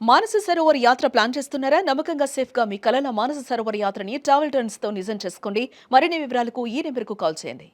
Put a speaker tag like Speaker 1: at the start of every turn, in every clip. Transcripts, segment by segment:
Speaker 1: మానస సరోవర్ యాత్ర ప్లాన్ చేస్తున్నారా? నమ్మకంగా సేఫ్గా మీ కలల మానస సరోవర్ యాత్రని ట్రావెల్ టర్న్స్ తో నిజం చేసుకోండి. మరిన్ని వివరాలకు ఈ నెంబర్కు కాల్ చేయండి.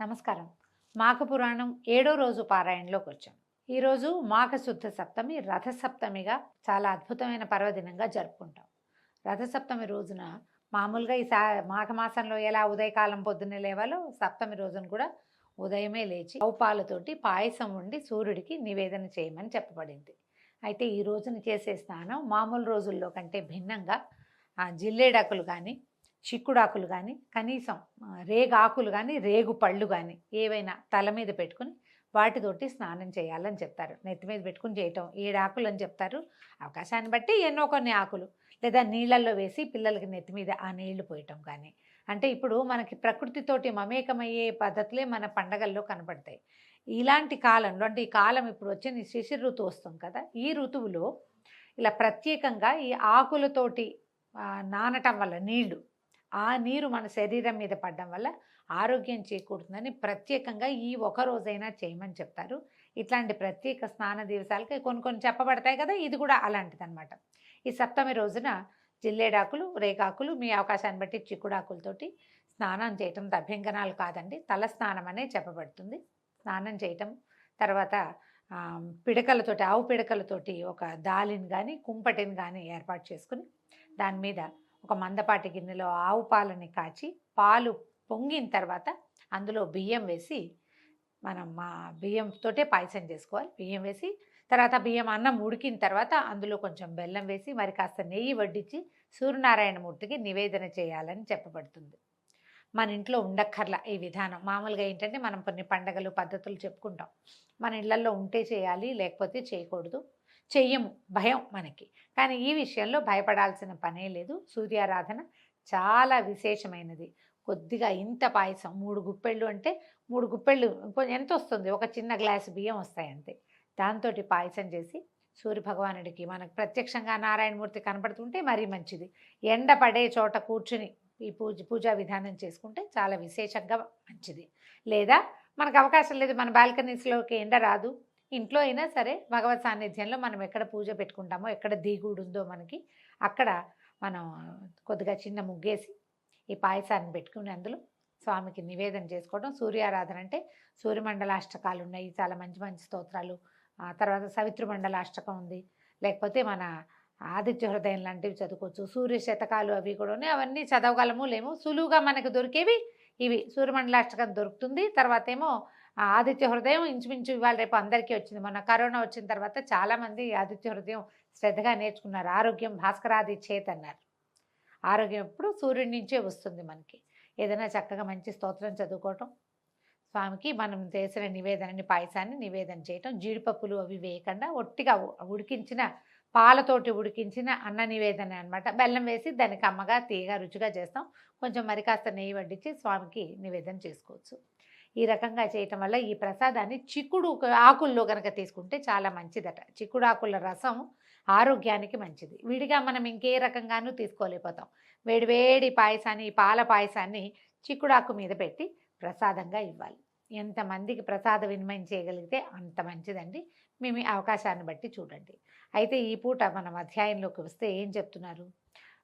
Speaker 2: నమస్కారం. మాఘ పురాణం 7వ రోజు పారాయణలోకి వచ్చాం. ఈరోజు మాఘశుద్ధ సప్తమి, రథసప్తమిగా చాలా అద్భుతమైన పర్వదినంగా జరుపుకుంటాం. రథసప్తమి రోజున మామూలుగా మాఘమాసంలో ఎలా ఉదయకాలం పొద్దున్నే లేవాలో సప్తమి రోజున కూడా ఉదయమే లేచి ఆవు పాలతోటి పాయసం వండి సూర్యుడికి నివేదన చేయమని చెప్పబడింది. అయితే ఈ రోజున చేసే స్నానం మామూలు రోజుల్లో కంటే భిన్నంగా జిల్లేడాకులు కానీ, చిక్కుడాకులు కానీ, కనీసం రేగాకులు కానీ, రేగు పళ్ళు కానీ ఏవైనా తల మీద పెట్టుకుని వాటితోటి స్నానం చేయాలని చెప్తారు. నెత్తి మీద పెట్టుకుని చేయటం 7 ఆకులు అని చెప్తారు. అవకాశాన్ని బట్టి ఎన్నో కొన్ని ఆకులు, లేదా నీళ్ళల్లో వేసి పిల్లలకి నెత్తి మీద ఆ నీళ్లు పోయటం కానీ. అంటే ఇప్పుడు మనకి ప్రకృతితోటి మమేకమయ్యే పద్ధతులే మన పండగల్లో కనపడతాయి. ఇలాంటి కాలంలో, అంటే ఈ కాలం ఇప్పుడు వచ్చిన శిశిర ఋతువు వస్తుంది కదా, ఈ ఋతువులో ఇలా ప్రత్యేకంగా ఈ ఆకులతోటి నానటం వల్ల నీళ్లు, ఆ నీరు మన శరీరం మీద పడడం వల్ల ఆరోగ్యం చేకూరుతుందని ప్రత్యేకంగా ఈ ఒక రోజైనా చేయమని చెప్తారు. ఇట్లాంటి ప్రత్యేక స్నాన దివసాలకి కొన్ని చెప్పబడతాయి కదా, ఇది కూడా అలాంటిది అనమాట. ఈ సప్తమి రోజున జిల్లేడాకులు, రేగాకులు, మీ అవకాశాన్ని బట్టి చిక్కుడాకులతోటి స్నానం చేయటం అభ్యంగనాలు కాదండి, తల స్నానం అనే చెప్పబడుతుంది. స్నానం చేయటం తర్వాత పిడకలతోటి, ఆవు పిడకలతోటి ఒక దాలిని కానీ కుంపటిని కానీ ఏర్పాటు చేసుకుని దాని మీద ఒక మందపాటి గిన్నెలో ఆవు పాలని కాచి, పాలు పొంగిన తర్వాత అందులో బియ్యం వేసి, మనం బియ్యంతోటే పాయసం చేసుకోవాలి. బియ్యం వేసి తర్వాత అన్నం ఉడికిన తర్వాత అందులో కొంచెం బెల్లం వేసి మరి కాస్త నెయ్యి వడ్డించి సూర్యనారాయణమూర్తికి నివేదన చేయాలని చెప్పబడుతుంది. మన ఇంట్లో ఉండక్కర్లా ఈ విధానం. మామూలుగా ఏంటంటే మనం కొన్ని పండగలు పద్ధతులు చెప్పుకుంటాం, మన ఇళ్లల్లో ఉంటే చేయాలి, లేకపోతే చేయకూడదు, చెయ్యము, భయం మనకి. కానీ ఈ విషయంలో భయపడాల్సిన పనే లేదు. సూర్యారాధన చాలా విశేషమైనది. కొద్దిగా ఇంత పాయసం 3 గుప్పెళ్ళు, అంటే 3 గుప్పెళ్ళు ఎంత వస్తుంది, ఒక చిన్న గ్లాసు బియ్యం వస్తాయి అంతే. దాంతో పాయసం చేసి సూర్యభగవానుడికి మనకు ప్రత్యక్షంగా నారాయణమూర్తి కనపడుతుంటే మరీ మంచిది. ఎండ పడే చోట కూర్చుని ఈ పూజా విధానం చేసుకుంటే చాలా విశేషంగా మంచిది. లేదా మనకు అవకాశం లేదు, మన బాల్కనీస్లోకి ఎండ రాదు, ఇంట్లో అయినా సరే భగవత్ సాన్నిధ్యంలో మనం ఎక్కడ పూజ పెట్టుకుంటామో, ఎక్కడ దిగుడు ఉందో మనకి, అక్కడ మనం కొద్దిగా చిన్న ముగ్గేసి ఈ పాయసాన్ని పెట్టుకుని అందులో స్వామికి నివేదన చేసుకోవడం. సూర్యారాధన అంటే సూర్యమండలాష్టకాలు ఉన్నాయి, చాలా మంచి మంచి స్తోత్రాలు. తర్వాత సవితృమండలాష్టకం ఉంది, లేకపోతే మన ఆదిత్య హృదయం లాంటివి చదువుకోవచ్చు. సూర్య శతకాలు అవి కూడా ఉన్నాయి, అవన్నీ చదవగలము లేము. సులువుగా మనకు దొరికేవి ఇవి. సూర్యమండలాష్టకం దొరుకుతుంది. తర్వాత ఏమో ఆదిత్య హృదయం ఇంచుమించు ఇవాళ రేపు అందరికీ వచ్చింది. మొన్న కరోనా వచ్చిన తర్వాత చాలామంది ఆదిత్య హృదయం శ్రద్ధగా నేర్చుకున్నారు. ఆరోగ్యం భాస్కరాది చేత్ అన్నారు. ఆరోగ్యం ఎప్పుడు సూర్యుడి నుంచే వస్తుంది మనకి. ఏదైనా చక్కగా మంచి స్తోత్రం చదువుకోవటం, స్వామికి మనం చేసిన నివేదనని, పాయసాన్ని నివేదన చేయటం, జీడిపప్పులు అవి వేయకుండా ఒట్టిగా ఉడికించిన పాలతోటి ఉడికించిన అన్న నివేదన అనమాట. బెల్లం వేసి దానికి అమ్మగా తీయగా రుచిగా చేస్తాం. కొంచెం మరి కాస్త నెయ్యి వడ్డించి స్వామికి నివేదన చేసుకోవచ్చు. ఈ రకంగా చేయటం వల్ల ఈ ప్రసాదాన్ని చిక్కుడు ఆకుల్లో కనుక తీసుకుంటే చాలా మంచిదట. చిక్కుడు ఆకుల రసం ఆరోగ్యానికి మంచిది. విడిగా మనం ఇంకే రకంగానూ తీసుకోలేకపోతాం. వేడివేడి పాయసాన్ని, పాల పాయసాన్ని చిక్కుడాకు మీద పెట్టి ప్రసాదంగా ఇవ్వాలి. ఎంతమందికి ప్రసాద వినిమయం చేయగలిగితే అంత మంచిదండి. మేము అవకాశాన్ని బట్టి చూడండి. అయితే ఈ పూట మనం అధ్యాయంలోకి వస్తే ఏం చెప్తున్నారు,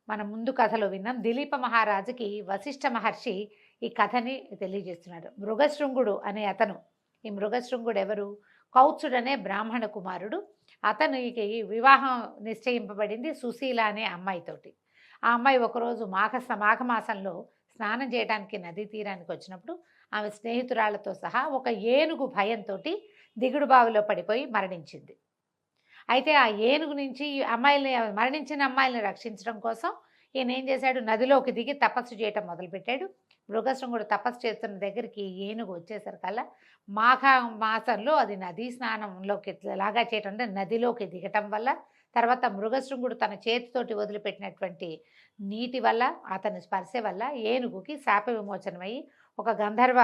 Speaker 2: మనం ముందు కథలో విన్నాం. దిలీప మహారాజుకి వశిష్ఠ మహర్షి ఈ కథని తెలియజేస్తున్నాడు. మృగశృంగుడు అనే అతను, ఈ మృగశృంగుడు ఎవరు, కౌత్సుడనే బ్రాహ్మణ కుమారుడు. అతనికి వివాహం నిశ్చయింపబడింది సుశీల అనే అమ్మాయితోటి. ఆ అమ్మాయి ఒకరోజు మాఘమాసంలో స్నానం చేయడానికి నదీ తీరానికి వచ్చినప్పుడు ఆమె స్నేహితురాళ్లతో సహా ఒక ఏనుగు భయంతో దిగుడు బావిలో పడిపోయి మరణించింది. అయితే ఆ ఏనుగు నుంచి మరణించిన అమ్మాయిల్ని రక్షించడం కోసం ఈయన ఏం చేశాడు, నదిలోకి దిగి తపస్సు చేయటం మొదలుపెట్టాడు. మృగశృంగుడు తపస్సు చేస్తున్న దగ్గరికి ఏనుగు వచ్చేసరికల్లా మాఘ మాసంలో అది నదీ స్నానంలోకి లాగా చేయటం, అంటే నదిలోకి దిగటం వల్ల, తర్వాత మృగశృంగుడు తన చేతితోటి వదిలిపెట్టినటువంటి నీటి వల్ల, అతని స్పర్శ వల్ల ఏనుగుకి శాప విమోచనమయ్యి ఒక గంధర్వ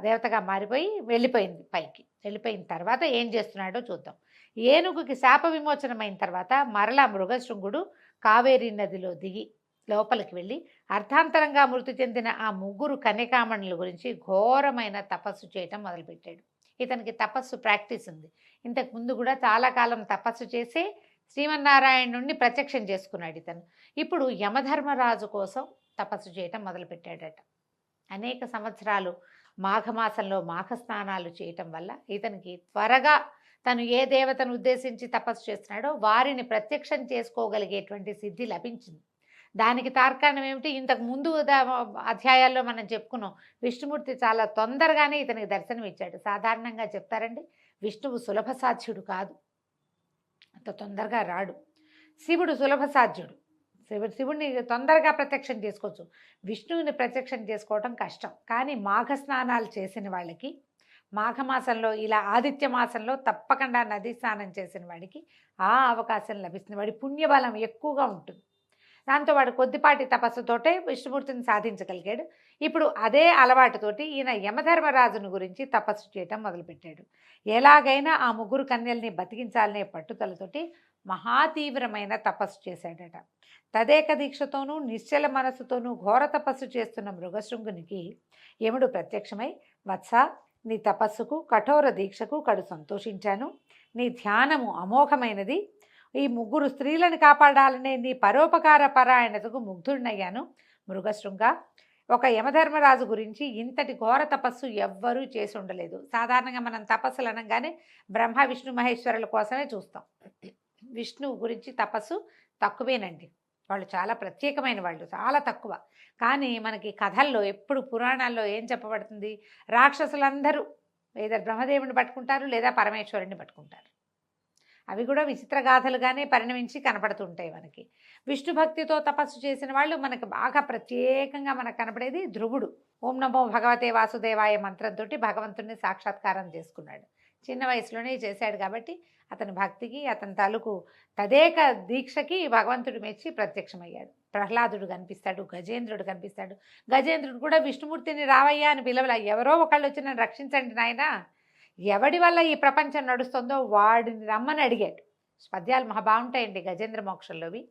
Speaker 2: దేవతగా మారిపోయి వెళ్ళిపోయింది పైకి. వెళ్ళిపోయిన తర్వాత ఏం చేస్తున్నాడో చూద్దాం. ఏనుగుకి శాప విమోచనమైన తర్వాత మరలా మృగశృంగుడు కావేరీ నదిలో దిగి లోపలికి వెళ్ళి అర్థాంతరంగా మృతి చెందిన ఆ ముగ్గురు కన్యకామణుల గురించి ఘోరమైన తపస్సు చేయటం మొదలుపెట్టాడు. ఇతనికి తపస్సు ప్రాక్టీస్ ఉంది. ఇంతకు ముందు కూడా చాలా కాలం తపస్సు చేసి శ్రీమన్నారాయణుణ్ణి ప్రత్యక్షం చేసుకున్నాడు ఇతను. ఇప్పుడు యమధర్మరాజు కోసం తపస్సు చేయటం మొదలుపెట్టాడట. అనేక సంవత్సరాలు మాఘమాసంలో మాఘ స్నానాలు చేయటం వల్ల ఇతనికి త్వరగా తను ఏ దేవతను ఉద్దేశించి తపస్సు చేస్తున్నాడో వారిని ప్రత్యక్షం చేసుకోగలిగేటువంటి సిద్ధి లభించింది. దానికి తార్కాణం ఏమిటి? ఇంతకు ముందు అధ్యాయాల్లో మనం చెప్పుకున్నాం, విష్ణుమూర్తి చాలా తొందరగానే ఇతనికి దర్శనం ఇచ్చాడు. సాధారణంగా చెప్తారండి, విష్ణువు సులభ సాధ్యుడు కాదు, అంత తొందరగా రాడు. శివుడు సులభ సాధ్యుడు, శివుడిని తొందరగా ప్రత్యక్షం చేసుకోవచ్చు, విష్ణువుని ప్రత్యక్షం చేసుకోవడం కష్టం. కానీ మాఘ స్నానాలు చేసిన వాళ్ళకి, మాఘమాసంలో ఇలా ఆదిత్య మాసంలో తప్పకుండా నది స్నానం చేసిన వాడికి ఆ అవకాశం లభిస్తుంది. వాడి పుణ్యబలం ఎక్కువగా ఉంటుంది. దాంతో వాడు కొద్దిపాటి తపస్సుతోటే విష్ణుమూర్తిని సాధించగలిగాడు. ఇప్పుడు అదే అలవాటుతోటి ఈయన యమధర్మరాజును గురించి తపస్సు చేయటం మొదలుపెట్టాడు. ఎలాగైనా ఆ ముగ్గురు కన్యల్ని బతికించాలనే పట్టుదలతోటి మహాతీవ్రమైన తపస్సు చేశాడట. తదేక దీక్షతోనూ నిశ్చల మనస్సుతోనూ ఘోర తపస్సు చేస్తున్న మృగశృంగునికి యముడు ప్రత్యక్షమై, వత్స, నీ తపస్సుకు కఠోర దీక్షకు కడు సంతోషించాను. నీ ధ్యానము అమోఘమైనది. ఈ ముగ్గురు స్త్రీలను కాపాడాలనే నీ పరోపకార పరాయణతకు ముగ్ధుడినయ్యాను. మృగశృంగ, ఒక యమధర్మరాజు గురించి ఇంతటి ఘోర తపస్సు ఎవ్వరూ చేసి ఉండలేదు. సాధారణంగా మనం తపస్సులు అనగానే బ్రహ్మ విష్ణు మహేశ్వరుల కోసమే చూస్తాం. విష్ణువు గురించి తపస్సు తక్కువేనండి. వాళ్ళు చాలా ప్రత్యేకమైన వాళ్ళు, చాలా తక్కువ. కానీ మనకి కథల్లో ఎప్పుడు పురాణాల్లో ఏం చెప్పబడుతుంది? రాక్షసులందరూ లేదా బ్రహ్మదేవుని పట్టుకుంటారు లేదా పరమేశ్వరుని పట్టుకుంటారు. అవి కూడా విచిత్ర గాథలుగానే పరిణమించి కనపడుతుంటాయి మనకి. విష్ణు భక్తితో తపస్సు చేసిన వాళ్ళు మనకు బాగా ప్రత్యేకంగా మనకు కనపడేది ధ్రువుడు. ఓం నమో భగవతే వాసుదేవాయ మంత్రంతో భగవంతుడిని సాక్షాత్కారం చేసుకున్నాడు. చిన్న వయసులోనే చేశాడు కాబట్టి అతని భక్తికి, అతని తాలూకు తదేక దీక్షకి భగవంతుడు మెచ్చి ప్రత్యక్షమయ్యాడు. ప్రహ్లాదుడు కనిపిస్తాడు, గజేంద్రుడు కనిపిస్తాడు. గజేంద్రుడు కూడా విష్ణుమూర్తిని రావయ్యా అని పిలవల, ఎవరో ఒకళ్ళు వచ్చి నన్ను రక్షించండి నాయనా, ఎవడి వల్ల ఈ ప్రపంచం నడుస్తుందో వాడిని రమ్మని అడిగాడు. పద్యాలు మహా బాగుంటాయండి గజేంద్ర మోక్షంలోవి.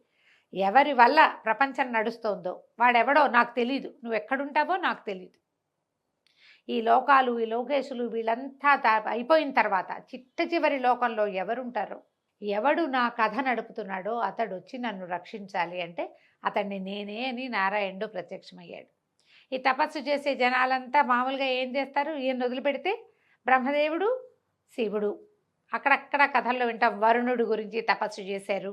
Speaker 2: ఎవరి వల్ల ప్రపంచం నడుస్తోందో వాడెవడో నాకు తెలీదు, నువ్వు ఎక్కడుంటావో నాకు తెలీదు. ఈ లోకాలు, ఈ లోకేశులు వీళ్ళంతా అయిపోయిన తర్వాత చిట్ట చివరి లోకంలో ఎవరుంటారో, ఎవడు నా కథ నడుపుతున్నాడో అతడు వచ్చి నన్ను రక్షించాలి అంటే అతన్ని నేనే అని నారాయణుడు ప్రత్యక్షమయ్యాడు. ఈ తపస్సు చేసే జనాలంతా మామూలుగా ఏం చేస్తారు? ఈయన వదిలిపెడితే బ్రహ్మదేవుడు, శివుడు, అక్కడక్కడ కథల్లో వింటాం. వరుణుడు గురించి తపస్సు చేశారు.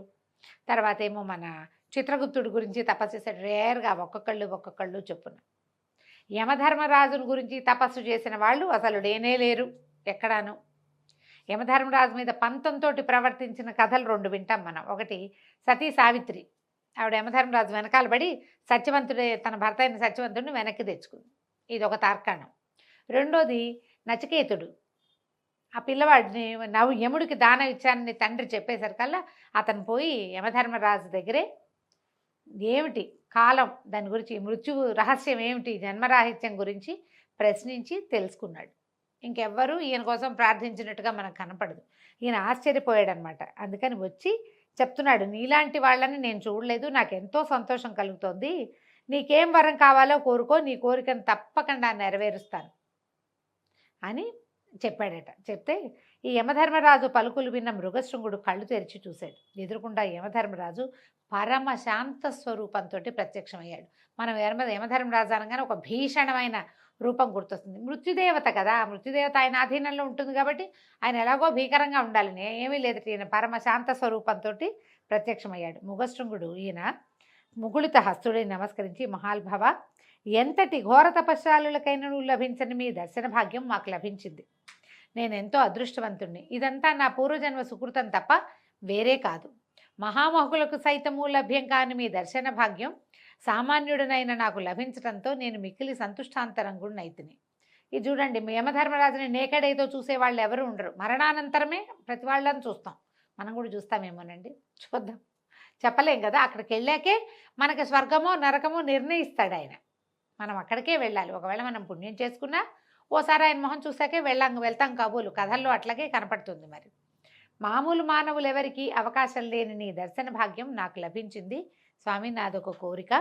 Speaker 2: తర్వాత ఏమో మన చిత్రగుప్తుడి గురించి తపస్సు చేశాడు. రేర్గా ఒక్కొక్కళ్ళు చొప్పున. యమధర్మరాజుని గురించి తపస్సు చేసిన వాళ్ళు అసలు లేనే లేరు ఎక్కడాను. యమధర్మరాజు మీద పంతంతో ప్రవర్తించిన కథలు రెండు వింటాం మనం. ఒకటి సతీ సావిత్రి, ఆవిడ యమధర్మరాజు వెనకాల పడి సత్యవంతుడే, తన భర్త అయిన సత్యవంతుడిని వెనక్కి తెచ్చుకుంది. ఇది ఒక తార్కాణం. రెండోది నచికేతుడు, ఆ పిల్లవాడిని యముడికి దానం ఇచ్చానని తండ్రి చెప్పేసరికల్లా అతను పోయి యమధర్మరాజు దగ్గరే ఏమిటి కాలం, దాని గురించి మృత్యువు రహస్యం ఏమిటి, జన్మరాహిత్యం గురించి ప్రశ్నించి తెలుసుకున్నాడు. ఇంకెవ్వరూ ఈయన కోసం ప్రార్థించినట్టుగా మనకు కనపడదు. ఈయన ఆశ్చర్యపోయాడనమాట. అందుకని వచ్చి చెప్తున్నాడు, నీలాంటి వాళ్ళని నేను చూడలేదు, నాకు ఎంతో సంతోషం కలుగుతోంది, నీకేం వరం కావాలో కోరుకో, నీ కోరికను తప్పకుండా నెరవేరుస్తాను అని చెప్పాడట. చెప్తే ఈ యమధర్మరాజు పలుకులు విన్న మృగశృంగుడు కళ్ళు తెరిచి చూశాడు. ఎదురుకుండా యమధర్మరాజు పరమ శాంత స్వరూపంతో ప్రత్యక్షమయ్యాడు. మనం యమధర్మరాజు అనగానే ఒక భీషణమైన రూపం గుర్తొస్తుంది. మృత్యుదేవత కదా, మృత్యుదేవత ఆయన ఆధీనంలో ఉంటుంది కాబట్టి ఆయన ఎలాగో భీకరంగా ఉండాలని ఏమీ లేదు. ఈయన పరమ శాంత స్వరూపంతో ప్రత్యక్షమయ్యాడు. మృగశృంగుడు ఈయన ముగుళిత హస్తుడిని నమస్కరించి, మహాల్భవ, ఎంతటి ఘోర తపస్సాలులకైనా లభించని మీ దర్శన భాగ్యం మాకు లభించింది. నేను ఎంతో అదృష్టవంతుణ్ణి. ఇదంతా నా పూర్వజన్మ సుకృతం తప్ప వేరే కాదు. మహామహులకు సైతము లభ్యం కాని మీ దర్శన భాగ్యం సామాన్యుడనైన నాకు లభించడంతో నేను మిక్కిలి సంతుష్టాంతరంగుడినైతిని. ఇది చూడండి, యమధర్మరాజుని నేకడైతో చూసేవాళ్ళు ఎవరు ఉండరు. మరణానంతరమే ప్రతి వాళ్ళని చూస్తాం. మనం కూడా చూస్తామేమోనండి, చూద్దాం, చెప్పలేం కదా. అక్కడికి వెళ్ళాకే మనకి స్వర్గమో నరకమో నిర్ణయిస్తాడు ఆయన. మనం అక్కడికే వెళ్ళాలి. ఒకవేళ మనం పుణ్యం చేసుకున్నా ఓసారి ఆయన మొహం చూసాకే వెళ్తాం కాబోలు. కథల్లో అట్లాగే కనపడుతుంది. మరి మామూలు మానవులు ఎవరికి అవకాశం లేని నీ దర్శన భాగ్యం నాకు లభించింది. స్వామి, నాదొక కోరిక,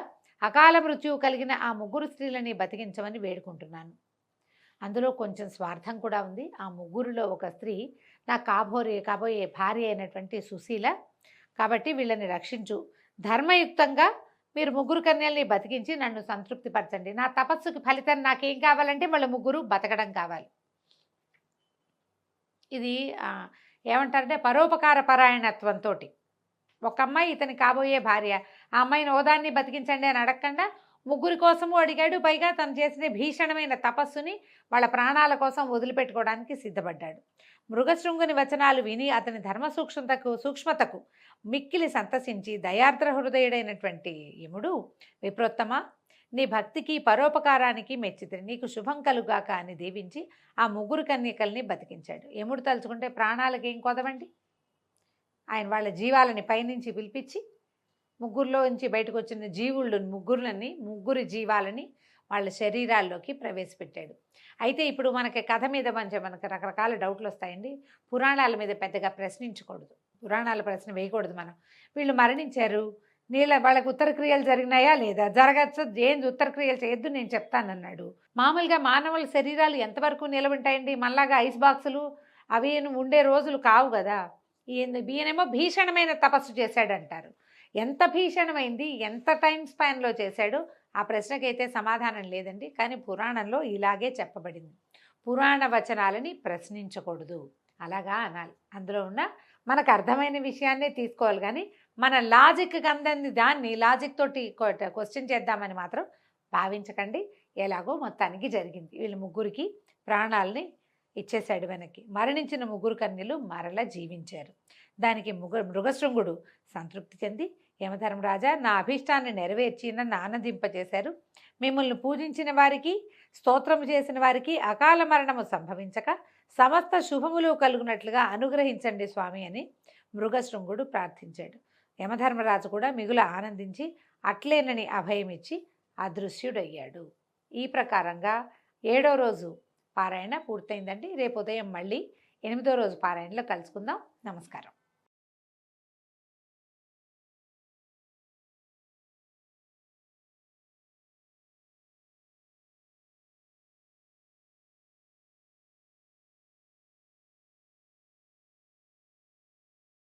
Speaker 2: అకాల మృత్యువు కలిగిన ఆ ముగ్గురు స్త్రీలని బతికించమని వేడుకుంటున్నాను. అందులో కొంచెం స్వార్థం కూడా ఉంది. ఆ ముగ్గురిలో ఒక స్త్రీ నా కాబోయే భార్య అయినటువంటి సుశీల. కాబట్టి వీళ్ళని రక్షించు. ధర్మయుక్తంగా మీరు ముగ్గురు కన్యల్ని బతికించి నన్ను సంతృప్తిపరచండి. నా తపస్సుకి ఫలితం నాకేం కావాలంటే వాళ్ళ ముగ్గురు బతకడం కావాలి. ఇది ఏమంటారంటే పరోపకార పరాయణత్వంతో ఒక అమ్మాయి ఇతని కాబోయే భార్య, ఆ అమ్మాయిని ఓదాన్ని బతికించండి అని అడగకుండా ముగ్గురి కోసము అడిగాడు. పైగా తను చేసిన భీషణమైన తపస్సుని వాళ్ళ ప్రాణాల కోసం వదిలిపెట్టుకోవడానికి సిద్ధపడ్డాడు. మృగశృంగుని వచనాలు విని అతని ధర్మ సూక్ష్మతకు మిక్కిలి సంతసించి దయార్ద్ర హృదయుడైనటువంటి యముడు, విప్రోత్తమ, నీ భక్తికి పరోపకారానికి మెచ్చితే నీకు శుభం కలుగాక అని దీవించి ఆ ముగ్గురు కన్యకల్ని బతికించాడు. యముడు తలుచుకుంటే ప్రాణాలకి ఏం కొదవండి. ఆయన వాళ్ళ జీవాలని పైనుంచి పిలిపించి ముగ్గురులో నుంచి బయటకు వచ్చిన ముగ్గురి జీవాలని వాళ్ళ శరీరాల్లోకి ప్రవేశపెట్టాడు. అయితే ఇప్పుడు మనకి కథ మీద మనకు రకరకాల డౌట్లు వస్తాయండి. పురాణాల మీద పెద్దగా ప్రశ్నించకూడదు, పురాణాల ప్రశ్న వేయకూడదు. మనం వీళ్ళు మరణించారు, వాళ్ళకి ఉత్తరక్రియలు జరిగినాయా లేదా, జరగచ్చు, ఏంది ఉత్తరక్రియలు చేయొద్దు నేను చెప్తానన్నాడు. మామూలుగా మానవుల శరీరాలు ఎంతవరకు నిలబెంటాయండి? మనలాగా ఐస్ బాక్సులు అవి ఉండే రోజులు కావు కదా. ఈయనేమో భీషణమైన తపస్సు చేశాడంటారు. ఎంత భీషణమైంది, ఎంత టైం స్పాన్లో చేశాడు, ఆ ప్రశ్నకైతే సమాధానం లేదండి. కానీ పురాణంలో ఇలాగే చెప్పబడింది. పురాణ వచనాలని ప్రశ్నించకూడదు, అలాగా అనాలి. అందులో ఉన్న మనకు అర్థమైన విషయాన్నే తీసుకోవాలి. కానీ మన లాజిక్కి అందని దాన్ని లాజిక్ తోటి క్వశ్చన్ చేద్దామని మాత్రం భావించకండి. ఎలాగో మొత్తానికి జరిగింది. వీళ్ళు ముగ్గురికి ప్రాణాలని ఇచ్చేశాడు వెనక్కి. మరణించిన ముగ్గురు కన్యలు మరలా జీవించారు. దానికి మృగశృంగుడు సంతృప్తి చెంది, యమధర్మరాజా, నా అభీష్టాన్ని నెరవేర్చి నన్ను ఆనందింపజేశారు. మిమ్మల్ని పూజించిన వారికి, స్తోత్రము చేసిన వారికి అకాల మరణము సంభవించక సమస్త శుభములు కలుగునట్లుగా అనుగ్రహించండి స్వామి అని మృగశృంగుడు ప్రార్థించాడు. యమధర్మరాజు కూడా మిగుల ఆనందించి అట్లేనని అభయమిచ్చి అదృశ్యుడయ్యాడు. ఈ ప్రకారంగా 7వ రోజు పారాయణ పూర్తయిందండి. రేపు ఉదయం మళ్ళీ 8వ రోజు పారాయణలో కలుసుకుందాం. నమస్కారం.